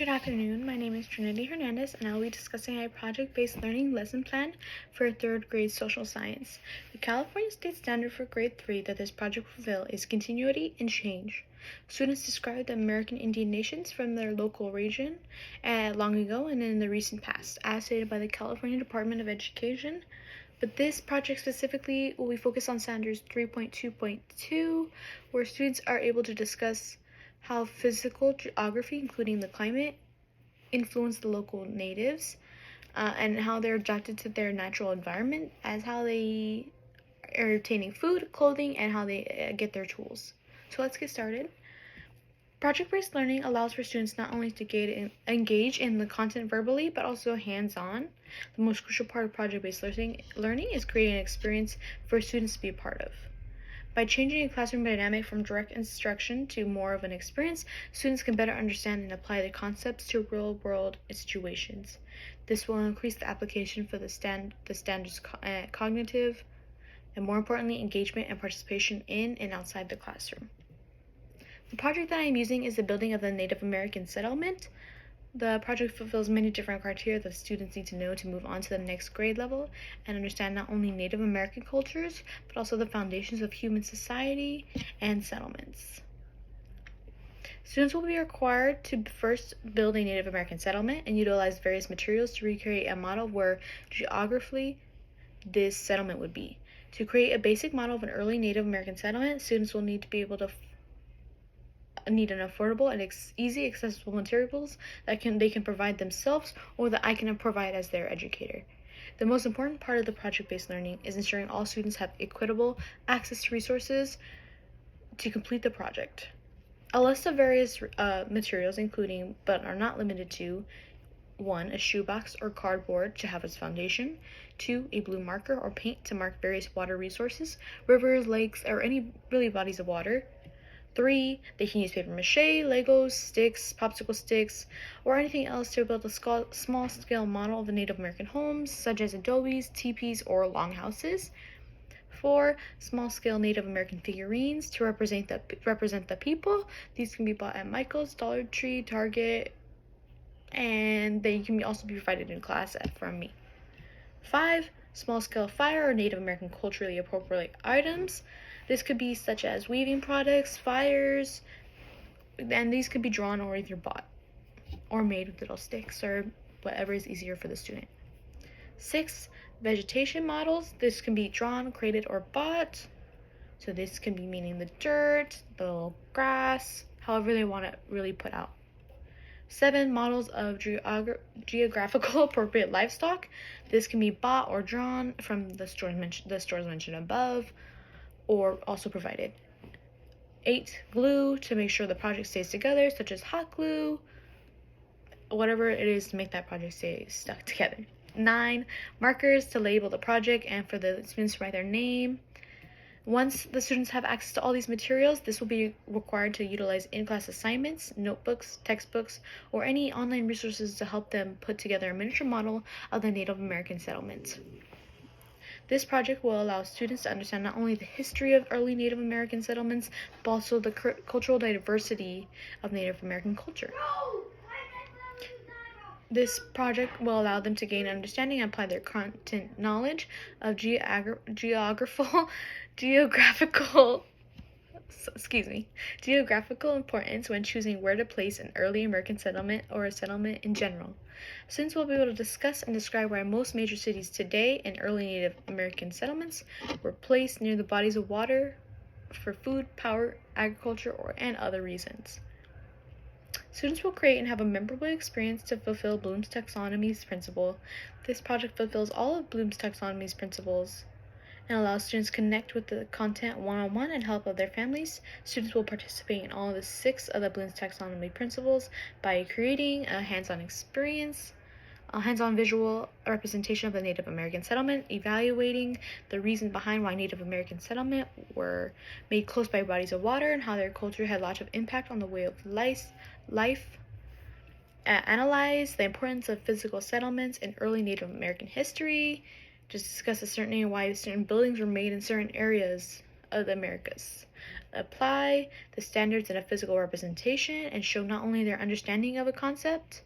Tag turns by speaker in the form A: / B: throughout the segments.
A: Good afternoon, my name is Trinity Hernandez and I will be discussing a project-based learning lesson plan for 3rd grade social science. The California State Standard for grade 3 that this project will fulfill is continuity and change. Students describe the American Indian nations from their local region long ago and in the recent past, as stated by the California Department of Education. But this project specifically will be focused on Standards 3.2.2, where students are able to discuss how physical geography, including the climate, influence the local natives, and how they're adapted to their natural environment, as how they are obtaining food, clothing, and how they get their tools. So let's get started. Project-based learning allows for students not only to engage in the content verbally, but also hands-on. The most crucial part of project-based learning is creating an experience for students to be a part of. By changing a classroom dynamic from direct instruction to more of an experience, students can better understand and apply the concepts to real-world situations. This will increase the application for the standards cognitive, and more importantly, engagement and participation in and outside the classroom. The project that I am using is the building of the Native American settlement. The project fulfills many different criteria that students need to know to move on to the next grade level and understand not only Native American cultures, but also the foundations of human society and settlements. Students will be required to first build a Native American settlement and utilize various materials to recreate a model where geographically this settlement would be. To create a basic model of an early Native American settlement, students will need to be able to need an affordable and easy accessible materials that they can provide themselves or that I can provide as their educator. The most important part of the project-based learning is ensuring all students have equitable access to resources to complete the project. A list of various materials including, but are not limited to, 1. A shoebox or cardboard to have as foundation. 2. A blue marker or paint to mark various water resources, rivers, lakes, or any really bodies of water. 3. They can use paper mache, Legos, sticks, popsicle sticks, or anything else to build a small-scale model of the Native American homes, such as adobes, teepees, or longhouses. 4. Small-scale Native American figurines to represent the people. These can be bought at Michael's, Dollar Tree, Target, and they can also be provided in class from me. 5. Small-scale fire or Native American culturally appropriate items. This could be such as weaving products, fires, and these could be drawn or either bought or made with little sticks or whatever is easier for the student. 6. Vegetation models. This can be drawn, created, or bought. So this can be meaning the dirt, the little grass, however they want it really put out. 7. Models of geographical appropriate livestock. This can be bought or drawn from the stores mentioned above, or also provided. 8. Glue to make sure the project stays together, such as hot glue, whatever it is to make that project stay stuck together. 9. Markers to label the project and for the students to write their name. Once the students have access to all these materials, this will be required to utilize in-class assignments, notebooks, textbooks, or any online resources to help them put together a miniature model of the Native American settlement. This project will allow students to understand not only the history of early Native American settlements, but also the cultural diversity of Native American culture. This project will allow them to gain understanding and apply their content knowledge of geographical importance when choosing where to place an early American settlement or a settlement in general. Students will be able to discuss and describe why most major cities today and early Native American settlements were placed near the bodies of water for food, power, agriculture, and other reasons. Students will create and have a memorable experience to fulfill Bloom's taxonomy's principle. This project fulfills all of Bloom's taxonomy's principles and allows students to connect with the content one-on-one and help of their families. Students will participate in all of the 6 of the Bloom's taxonomy principles by creating a hands-on experience, a hands-on visual representation of the Native American settlement, evaluating the reason behind why Native American settlement were made close by bodies of water and how their culture had lots of impact on the way of life, analyze the importance of physical settlements in early Native American history, just discuss a certain why certain buildings were made in certain areas of the Americas. Apply the standards in a physical representation and show not only their understanding of a concept,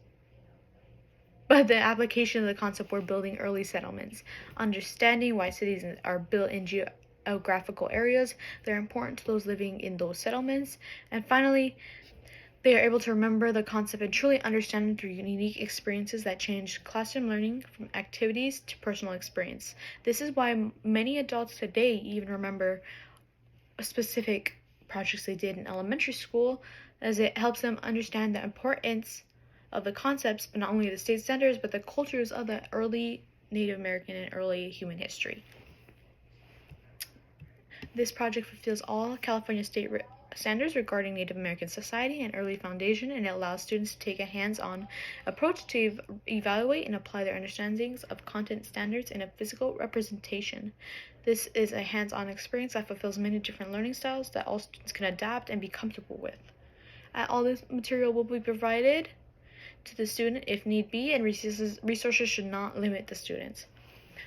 A: but the application of the concept we're building early settlements, understanding why cities are built in geographical areas that are important to those living in those settlements, and finally, they are able to remember the concept and truly understand it through unique experiences that change classroom learning from activities to personal experience. This is why many adults today even remember specific projects they did in elementary school, as it helps them understand the importance of the concepts, but not only the state standards, but the cultures of the early Native American and early human history. This project fulfills all California state standards regarding Native American society and early foundation, and it allows students to take a hands-on approach to evaluate and apply their understandings of content standards in a physical representation. This is a hands-on experience that fulfills many different learning styles that all students can adapt and be comfortable with. All this material will be provided to the student if need be, and resources should not limit the students.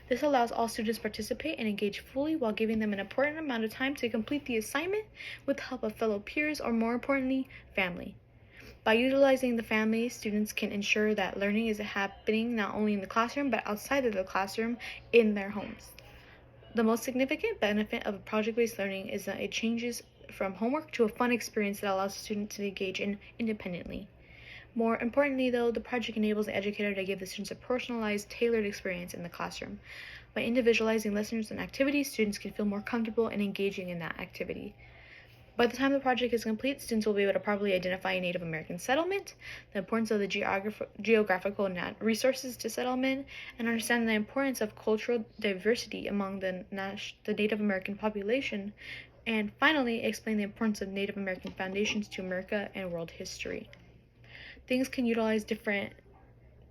A: This allows all students to participate and engage fully while giving them an important amount of time to complete the assignment with the help of fellow peers, or more importantly, family. By utilizing the family, students can ensure that learning is happening not only in the classroom but outside of the classroom in their homes. The most significant benefit of project-based learning is that it changes from homework to a fun experience that allows the student to engage in independently. More importantly, though, the project enables the educator to give the students a personalized, tailored experience in the classroom. By individualizing lessons and activities, students can feel more comfortable in engaging in that activity. By the time the project is complete, students will be able to properly identify a Native American settlement, the importance of the geographical resources to settlement, and understand the importance of cultural diversity among the Native American population, and finally, explain the importance of Native American foundations to America and world history. Things can utilize different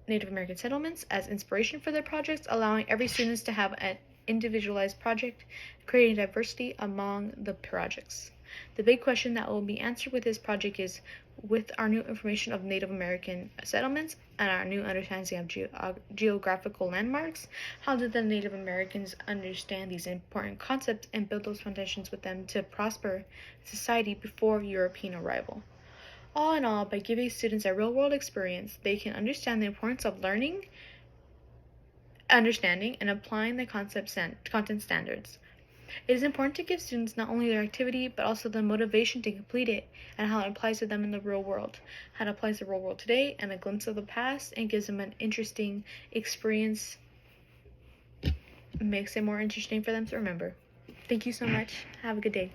A: Native American settlements as inspiration for their projects, allowing every student to have an individualized project, creating diversity among the projects. The big question that will be answered with this project is, with our new information of Native American settlements and our new understanding of geographical landmarks, how did the Native Americans understand these important concepts and build those foundations with them to prosper society before European arrival? All in all, by giving students a real-world experience, they can understand the importance of learning, understanding, and applying the content standards. It is important to give students not only their activity, but also the motivation to complete it and how it applies to them in the real world, how it applies to the real world today, and a glimpse of the past, and gives them an interesting experience, makes it more interesting for them to remember. Thank you so much. Have a good day.